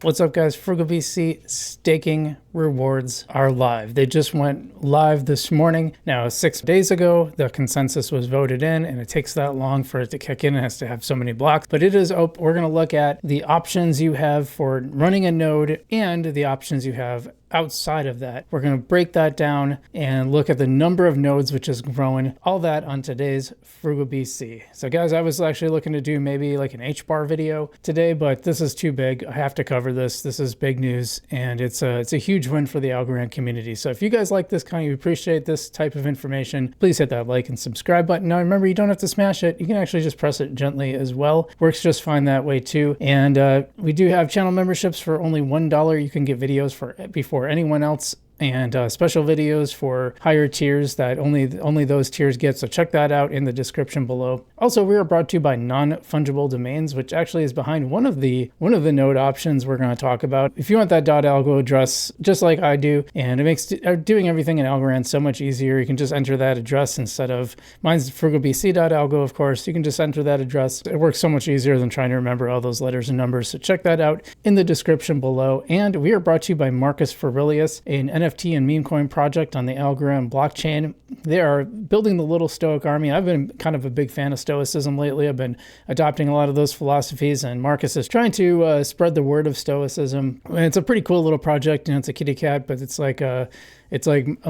What's up, guys? FrugalVC staking rewards are live. They just went live this morning. Now, 6 days ago, the consensus was voted in, and it takes that long for it to kick in. It has to have so many blocks, but it is open. We're going to look at the options you have for running a node and the options you have outside of that. We're going to break that down and look at the number of nodes, which is growing, all that on today's FrugalVC. So guys, I was actually looking to do maybe like an HBAR video today, but this is too big. I have to cover this. This is big news, and it's a huge win for the Algorand community. So if you guys like this kind, you appreciate this type of information, please hit that like and subscribe button. Now remember, you don't have to smash it. You can actually just press it gently as well. Works just fine that way too. And we do have channel memberships for only $1. You can get videos before anyone else, and special videos for higher tiers that only those tiers get. So check that out in the description below. Also, we are brought to you by non-fungible domains, which actually is behind one of the node options we're going to talk about. If you want that .algo address, just like I do, and it makes doing everything in Algorand so much easier. You can just enter that address instead of mine's frugalbc.algo, of course. You can just enter that address. It works so much easier than trying to remember all those letters and numbers. So check that out in the description below. And we are brought to you by Marcus Aurelius, an NFT and meme coin project on the Algorand blockchain. They are building the little Stoic army. I've been kind of a big fan of Stoicism lately. I've been adopting a lot of those philosophies, and Marcus is trying to spread the word of Stoicism. And it's a pretty cool little project. You know, it's a kitty cat, but it's like a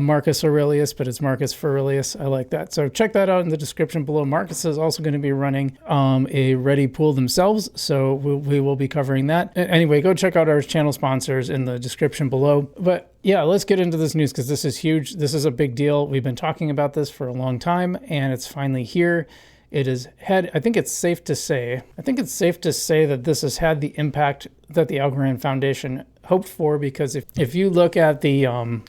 Marcus Aurelius, but it's Marcus Aurelius. I like that. So check that out in the description below. Marcus is also going to be running a Ready pool themselves, so we will be covering that. Anyway, go check out our channel sponsors in the description below. But yeah, let's get into this news because this is huge. This is a big deal. We've been talking about this for a long time, and it's finally here. It is I think it's safe to say that this has had the impact that the Algorand Foundation hoped for, because if you look at the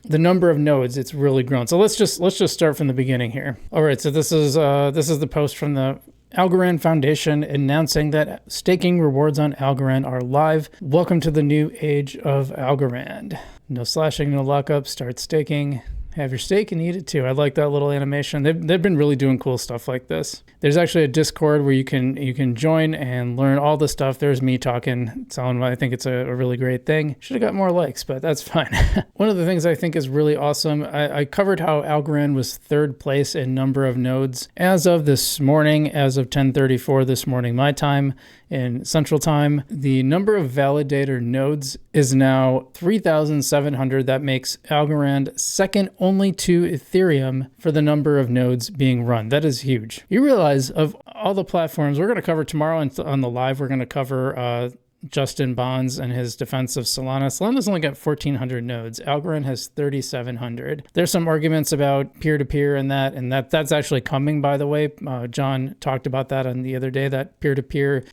number of nodes, it's really grown. So let's just start from the beginning here. All right, so this is the post from the Algorand Foundation announcing that staking rewards on Algorand are live. Welcome to the new age of Algorand. No slashing, no lockup, start staking. Have your stake and eat it too. I like that little animation. They've been really doing cool stuff like this. There's actually a Discord where you can join and learn all the stuff. There's me talking. I think it's a really great thing. Should have got more likes, but that's fine. One of the things I think is really awesome, I covered how Algorand was third place in number of nodes as of this morning, as of 10:34 this morning my time in Central Time. The number of validator nodes is now 3,700. That makes Algorand second only to Ethereum for the number of nodes being run. That is huge. You realize, of all the platforms we're going to cover tomorrow on the live, we're going to cover Justin Bonds and his defense of Solana. Solana's only got 1,400 nodes. Algorand has 3,700. There's some arguments about peer-to-peer and that's actually coming, by the way. John talked about that on the other day, that peer-to-peer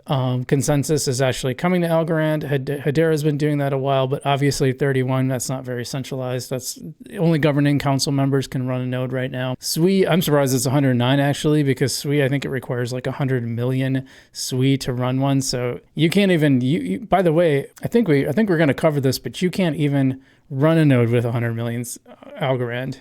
consensus is actually coming to Algorand. Hedera's been doing that a while, but obviously 31, that's not very centralized. That's only governing council members can run a node right now. SWI, I'm surprised it's 109 actually, because SWI, I think it requires like 100 million SWI to run one. So you can't even, by the way, I think we're going to cover this, but you can't even run a node with 100 million Algorand.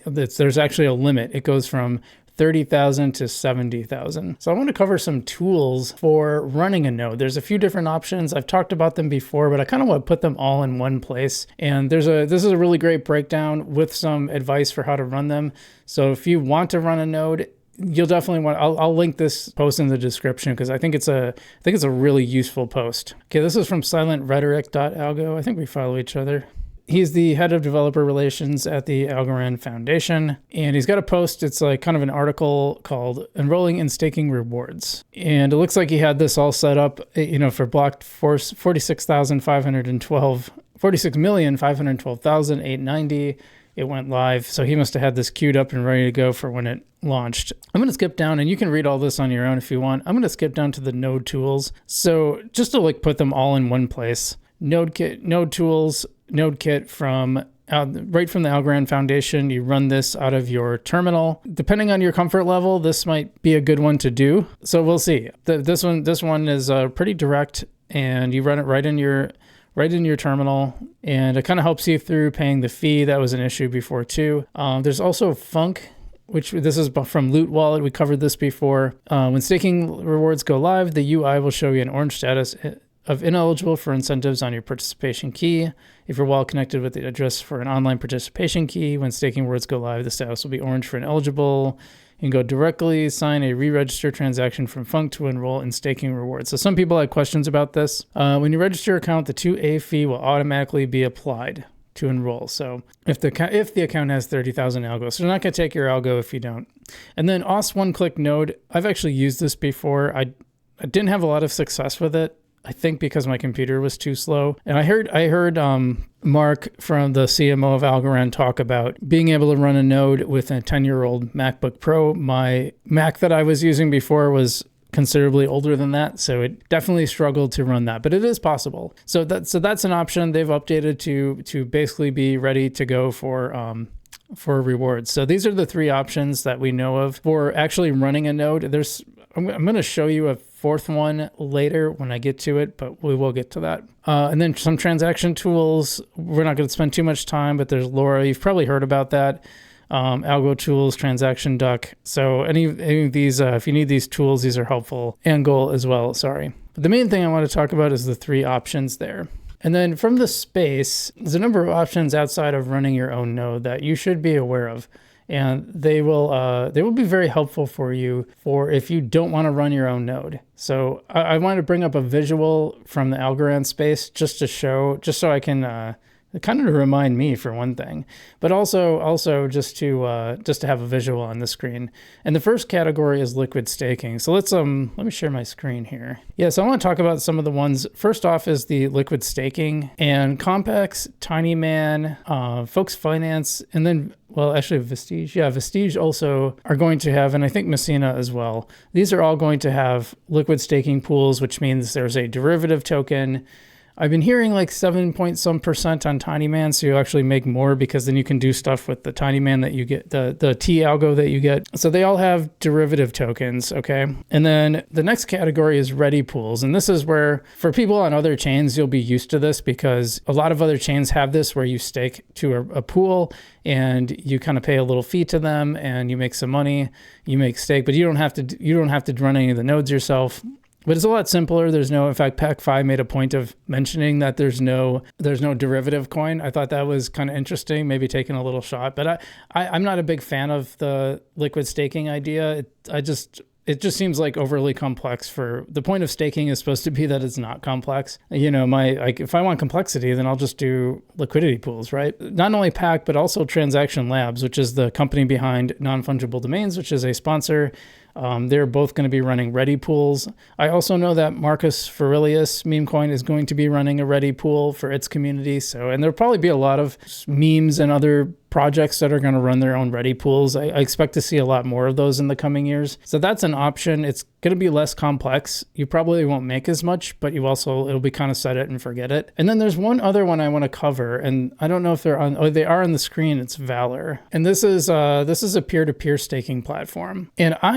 There's actually a limit. It goes from 30,000 to 70,000. So I want to cover some tools for running a node. There's a few different options. I've talked about them before, but I kind of want to put them all in one place. And this is a really great breakdown with some advice for how to run them. So if you want to run a node, you'll definitely want, I'll link this post in the description because I think it's a really useful post. Okay, this is from silentrhetoric.algo. I think we follow each other. He's the head of developer relations at the Algorand Foundation, and he's got a post. It's like kind of an article called Enrolling in Staking Rewards. And it looks like he had this all set up, for blocked 46,512,890. It went live. So he must have had this queued up and ready to go for when it launched. I'm going to skip down, and you can read all this on your own if you want. I'm going to skip down to the node tools. So just to put them all in one place, node tools, node kit from right from the Algorand Foundation. You run this out of your terminal. Depending on your comfort level, this might be a good one to do. So we'll see. This one is pretty direct, and you run it right in your terminal, and it kind of helps you through paying the fee. That was an issue before too. There's also Funk, which this is from Loot Wallet. We covered this before. When staking rewards go live, the UI will show you an orange status of ineligible for incentives on your participation key. If you're well connected with the address for an online participation key, when staking rewards go live, the status will be orange for ineligible. You can go directly sign a re-register transaction from Funk to enroll in staking rewards. So some people had questions about this. When you register your account, the 2A fee will automatically be applied to enroll. So if the account has 30,000 algo, so they're not going to take your algo if you don't. And then OS one-click node, I've actually used this before. I didn't have a lot of success with it. I think because my computer was too slow. And I heard Mark from the CMO of Algorand talk about being able to run a node with a 10-year-old MacBook Pro. My Mac that I was using before was considerably older than that, so it definitely struggled to run that, but it is possible. So that's an option they've updated to basically be ready to go for rewards. So these are the three options that we know of for actually running a node. I'm going to show you a fourth one later when I get to it, but we will get to that. And then some transaction tools. We're not going to spend too much time, but there's Laura. You've probably heard about that. Algo tools, transaction duck. So any of these, if you need these tools, these are helpful. And goal as well, sorry. But the main thing I want to talk about is the three options there. And then from the space, there's a number of options outside of running your own node that you should be aware of. And they will be very helpful for you for if you don't want to run your own node. So I wanted to bring up a visual from the Algorand space just so I can kind of to remind me for one thing, but also just to have a visual on the screen. And the first category is liquid staking. So let me share my screen here. Yeah, so I want to talk about some of the ones. First off is the liquid staking, and Compex, TinyMan, Folks Finance, and then actually Vestige. Yeah, Vestige also are going to have, and I think Messina as well. These are all going to have liquid staking pools, which means there's a derivative token. I've been hearing like 7% on TinyMan, so you actually make more because then you can do stuff with the TinyMan that you get, the T algo that you get. So they all have derivative tokens, okay? And then the next category is ready pools. And this is where, for people on other chains, you'll be used to this because a lot of other chains have this where you stake to a pool and you kind of pay a little fee to them and you make some money, you make stake, but you don't have to run any of the nodes yourself. But it's a lot simpler. In fact, Pac5 made a point of mentioning that there's no derivative coin. I thought that was kind of interesting, maybe taking a little shot. But I'm not a big fan of the liquid staking idea. It just seems like overly complex. For the point of staking is supposed to be that it's not complex. If I want complexity, then I'll just do liquidity pools, right? Not only Pac, but also Transaction Labs, which is the company behind Non-Fungible Domains, which is a sponsor. They're both going to be running ready pools. I also know that Marcus Aurelius meme coin is going to be running a ready pool for its community. And there'll probably be a lot of memes and other projects that are going to run their own ready pools. I expect to see a lot more of those in the coming years. So that's an option. It's going to be less complex. You probably won't make as much, but it'll be kind of set it and forget it. And then there's one other one I want to cover, and I don't know if they're on. Oh, they are on the screen. It's Valor, and this is a peer-to-peer staking platform. And I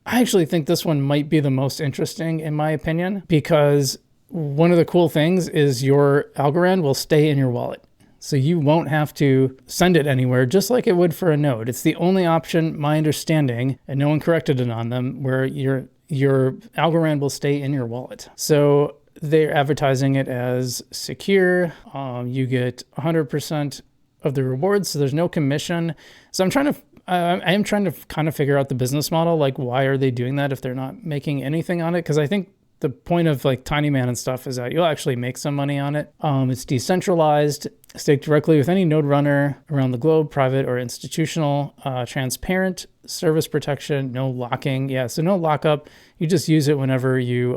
actually think this one might be the most interesting in my opinion, because one of the cool things is your Algorand will stay in your wallet. So you won't have to send it anywhere, just like it would for a node. It's the only option, my understanding, and no one corrected it on them, where your Algorand will stay in your wallet. So they're advertising it as secure. You get 100% of the rewards, so there's no commission. So I am trying to kind of figure out the business model, like why are they doing that if they're not making anything on it? Because I think the point of like TinyMan and stuff is that you'll actually make some money on it. It's decentralized, staked directly with any node runner around the globe, private or institutional, transparent, service protection, no locking. Yeah, so no lockup. You just use it whenever you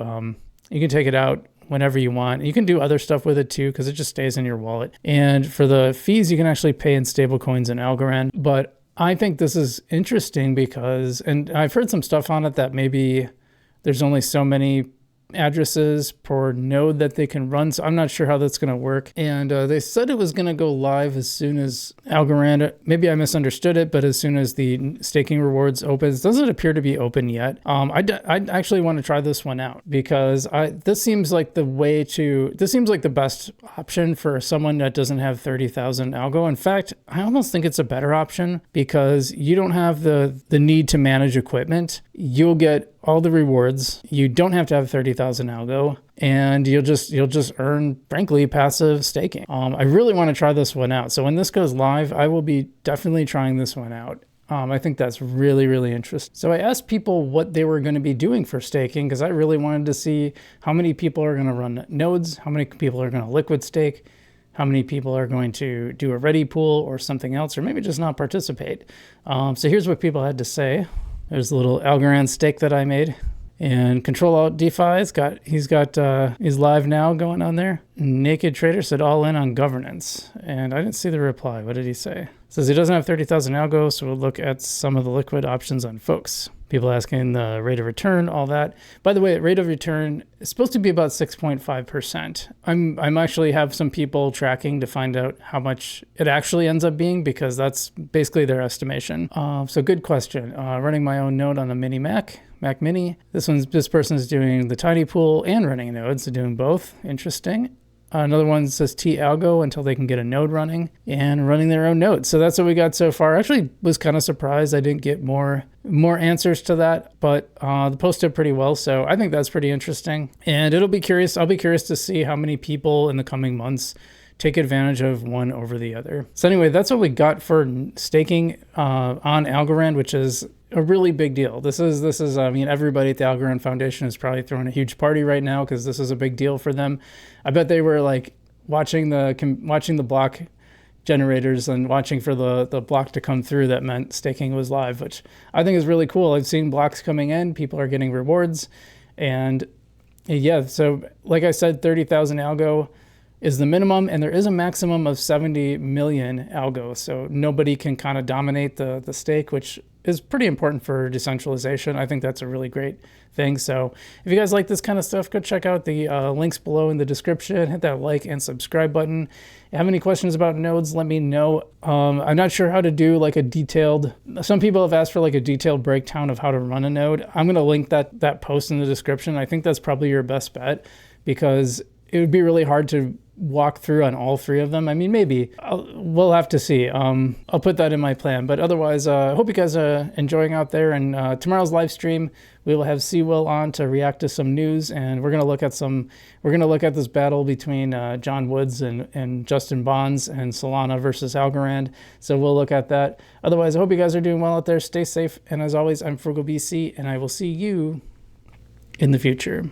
can take it out whenever you want. You can do other stuff with it too, because it just stays in your wallet. And for the fees, you can actually pay in stable coins in Algorand. But I think this is interesting because, and I've heard some stuff on it that maybe there's only so many addresses per node that they can run. So I'm not sure how that's going to work. And they said it was going to go live as soon as Algorand, maybe I misunderstood it, but as soon as the staking rewards opens. Doesn't appear to be open yet. I actually want to try this one out because this seems like the best option for someone that doesn't have 30,000 algo. In fact, I almost think it's a better option because you don't have the need to manage equipment. You'll get all the rewards. You don't have to have 30,000 algo, and you'll just earn, frankly, passive staking. I really want to try this one out. So when this goes live, I will be definitely trying this one out. I think that's really, really interesting. So I asked people what they were going to be doing for staking, because I really wanted to see how many people are going to run nodes, how many people are going to liquid stake, how many people are going to do a ready pool or something else, or maybe just not participate. So here's what people had to say. There's a little Algorand stake that I made. And Control Alt DeFi, he's live now going on there. Naked Trader said all in on governance. And I didn't see the reply. What did he say? Says he doesn't have 30,000 algo, so we'll look at some of the liquid options on folks. People asking the rate of return, all that. By the way, rate of return is supposed to be about 6.5%. I'm actually have some people tracking to find out how much it actually ends up being, because that's basically their estimation. So good question. Running my own node on a mini Mac Mini. This person is doing the tiny pool and running nodes, so doing both. Interesting. Another one says T-Algo until they can get a node running, and running their own node. So that's what we got so far. I actually was kind of surprised I didn't get more answers to that, but the post did pretty well. So I think that's pretty interesting. And I'll be curious to see how many people in the coming months take advantage of one over the other. So anyway, that's what we got for staking on Algorand, which is a really big deal. This is I mean, everybody at the Algorand Foundation is probably throwing a huge party right now, because this is a big deal for them. I bet they were like watching the block generators and watching for the block to come through that meant staking was live, which I think is really cool. I've seen blocks coming in, people are getting rewards, and yeah, so like I said, 30,000 algo is the minimum, and there is a maximum of 70 million algo, so nobody can kind of dominate the stake, which is pretty important for decentralization. I think that's a really great thing. So if you guys like this kind of stuff, go check out the links below in the description. Hit that like and subscribe button. If you have any questions about nodes, let me know. I'm not sure how to do like a detailed, some people have asked for like a detailed breakdown of how to run a node. I'm going to link that post in the description. I think that's probably your best bet, because it would be really hard to walk through on all three of them. I mean, maybe we'll have to see. I'll put that in my plan, but otherwise, I hope you guys are enjoying out there. And tomorrow's live stream, we will have Seawill on to react to some news, and we're going to look at this battle between John Woods and Justin Bonds and Solana versus Algorand. So we'll look at that. Otherwise, I hope you guys are doing well out there. Stay safe. And as always, I'm Frugal BC, and I will see you in the future.